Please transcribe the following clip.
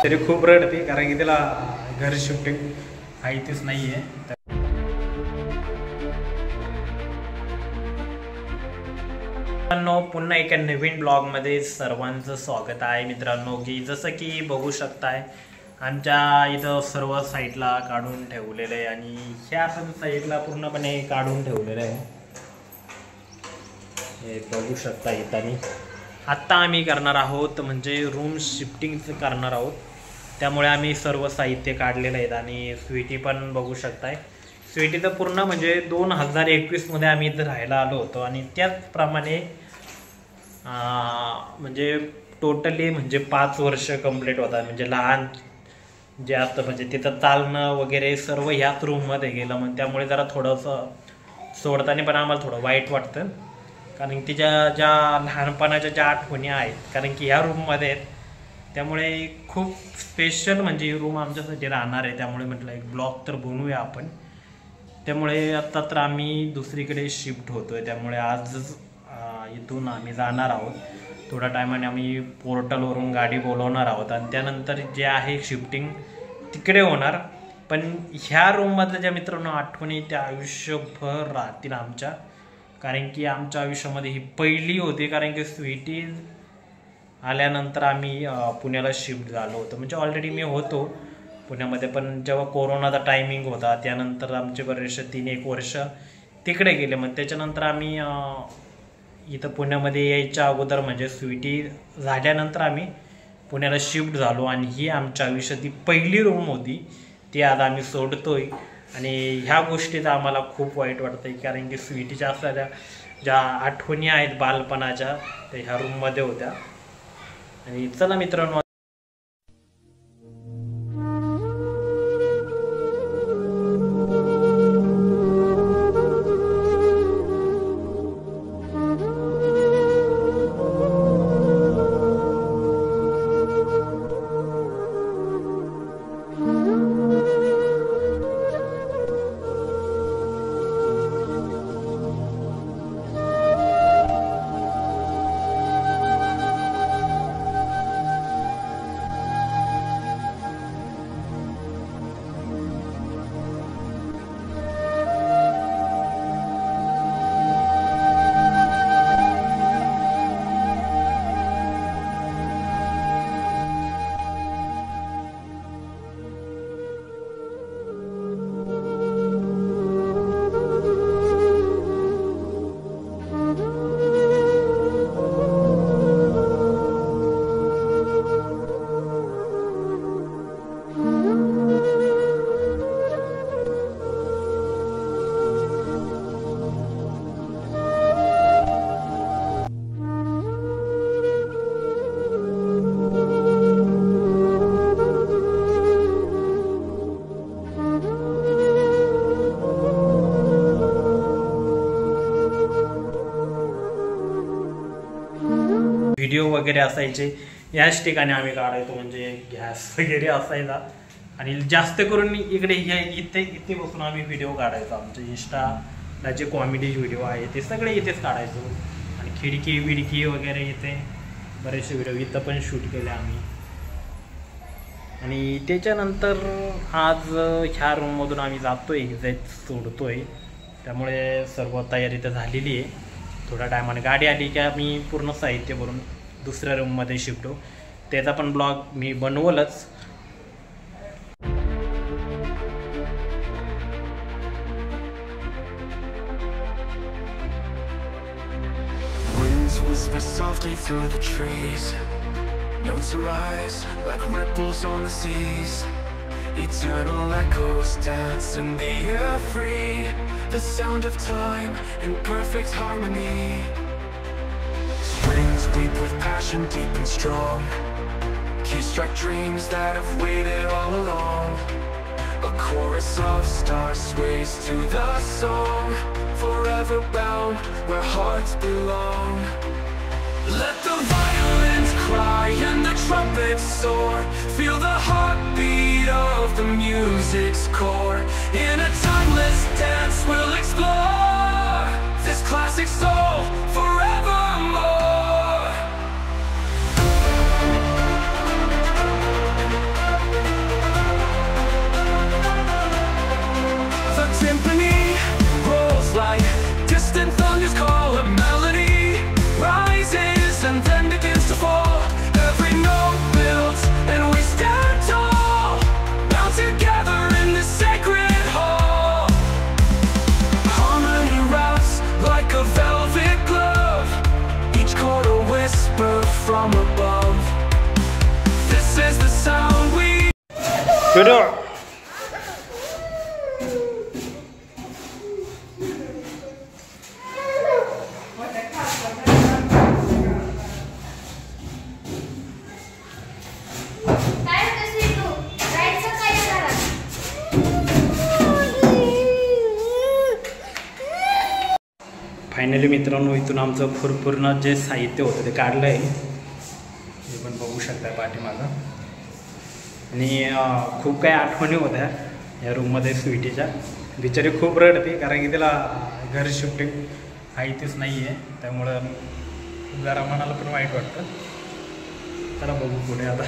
तरी खूप रडते कारण की तिला घर शिफ्टिंग माहितीच नाही आहे. मित्रांनो, पुन्हा एका नवीन ब्लॉगमध्ये सर्वांचं स्वागत आहे. मित्रांनो, की जसं की बघू शकताय आमच्या इथं सर्व साईडला काढून ठेवलेलं आहे आणि ह्या पण साईडला पूर्णपणे काढून ठेवलेलं आहे. हे बघू शकता इथं. आत्ता आम्ही करणार आहोत म्हणजे रूम शिफ्टिंगचं करणार आहोत, त्यामुळे आम्ही सर्व साहित्य काढलेलं आहेत. आणि स्वीटी पण बघू शकताय. स्वीटीचं पूर्ण म्हणजे 2021मध्ये आम्ही इथं राहायला आलो होतो आणि त्याचप्रमाणे म्हणजे टोटली म्हणजे 5 वर्ष कंप्लीट होतात. म्हणजे लहान जे आता म्हणजे तिथं चालणं वगैरे सर्व ह्याच रूममध्ये गेलं. मग त्यामुळे जरा थोडंसं सोडताना पण आम्हाला थोडं वाईट वाटतं, कारण तिच्या ज्या लहानपणाच्या ज्या आठवणी आहेत कारण की ह्या रूममध्ये आहेत. त्यामुळे खूप स्पेशल म्हणजे ही रूम आमच्यासाठी राहणार आहे. त्यामुळे म्हटलं एक ब्लॉग तर बनवूया आपण. त्यामुळे आत्ता तर आम्ही दुसरीकडे शिफ्ट होतो आहे. त्यामुळे आज इथून आम्ही जाणार आहोत. थोड्या टायमाने आम्ही पोर्टलवरून गाडी बोलवणार आहोत आणि त्यानंतर जे आहे शिफ्टिंग तिकडे होणार. पण ह्या रूममधल्या ज्या मित्रांनो आठवणी त्या आयुष्यभर राहतील आमच्या, कारण की आमच्या आयुष्यामध्ये ही पहिली होती. कारण की स्वीटी आल्यानंतर आम्ही पुण्याला शिफ्ट झालो होतो. म्हणजे ऑलरेडी मी होतो पुण्यामध्ये, पण जेव्हा कोरोनाचा टायमिंग होता त्यानंतर आमचे बरेचसे 3-1 वर्ष तिकडे गेले. मग त्याच्यानंतर आम्ही इथं पुण्यामध्ये यायच्या अगोदर म्हणजे स्वीटी झाल्यानंतर आम्ही पुण्याला शिफ्ट झालो आणि ही आमच्या आयुष्यातली पहिली रूम होती. ती आज आम्ही सोडतोय आणि ह्या गोष्टीचा आम्हाला खूप वाईट वाटतं, कारण की स्वीटीच्या असलेल्या ज्या आठवणी आहेत बालपणाच्या त्या ह्या रूममध्ये होत्या. आणि चला मित्रांनो, व्हिडिओ वगैरे असायचे याच ठिकाणी आम्ही काढायचो. म्हणजे गॅस वगैरे असायचा आणि जास्त करून इकडे इथे बसून आम्ही व्हिडिओ काढायचो. आमचे इंस्टाला जे कॉमेडी व्हिडिओ आहे ते सगळे इथेच काढायचो. आणि खिडकी बिडकी वगैरे इथे बरेचसे व्हिडिओ इथं पण शूट केले आम्ही. आणि त्याच्यानंतर आज ह्या रूममधून आम्ही जातोय, एक्झॅक्ट सोडतोय. त्यामुळे सर्व तयारी तर झालेली आहे. थोड्या टायमाने गाडी आली की आम्ही पूर्ण साहित्य भरून दुसऱ्या रूममध्ये शिफ्ट होऊ. त्याचा पण blog me बनवलंच. Whisper softly through the trees, notes arise like ripples on the seas. Eternal echoes dance in the air free, the sound of time in perfect harmony. Strings weep with passion deep and strong, keys strike dreams that have waited all along. A chorus of stars sways to the song, forever bound where hearts belong. Let the violins cry and the trumpets soar, feel the heartbeat of the music's core. In a timeless dance we'll explore this classic soul forevermore. from above. This is the sound we finally मित्रांनो इथून आमचं पूर्ण जे साहित्य होतं ते काढलं आहे. हे पण बघू शकता पाठीमागं. आणि खूप काही आठवणी होत्या या रूममध्ये स्वीटीच्या. बिचारी खूप रडते कारण की तिला घर शिफ्टिंग माहितीच नाही आहे, त्यामुळं जरा मनाला पण वाईट वाटतं. चला बघू पुढे आता.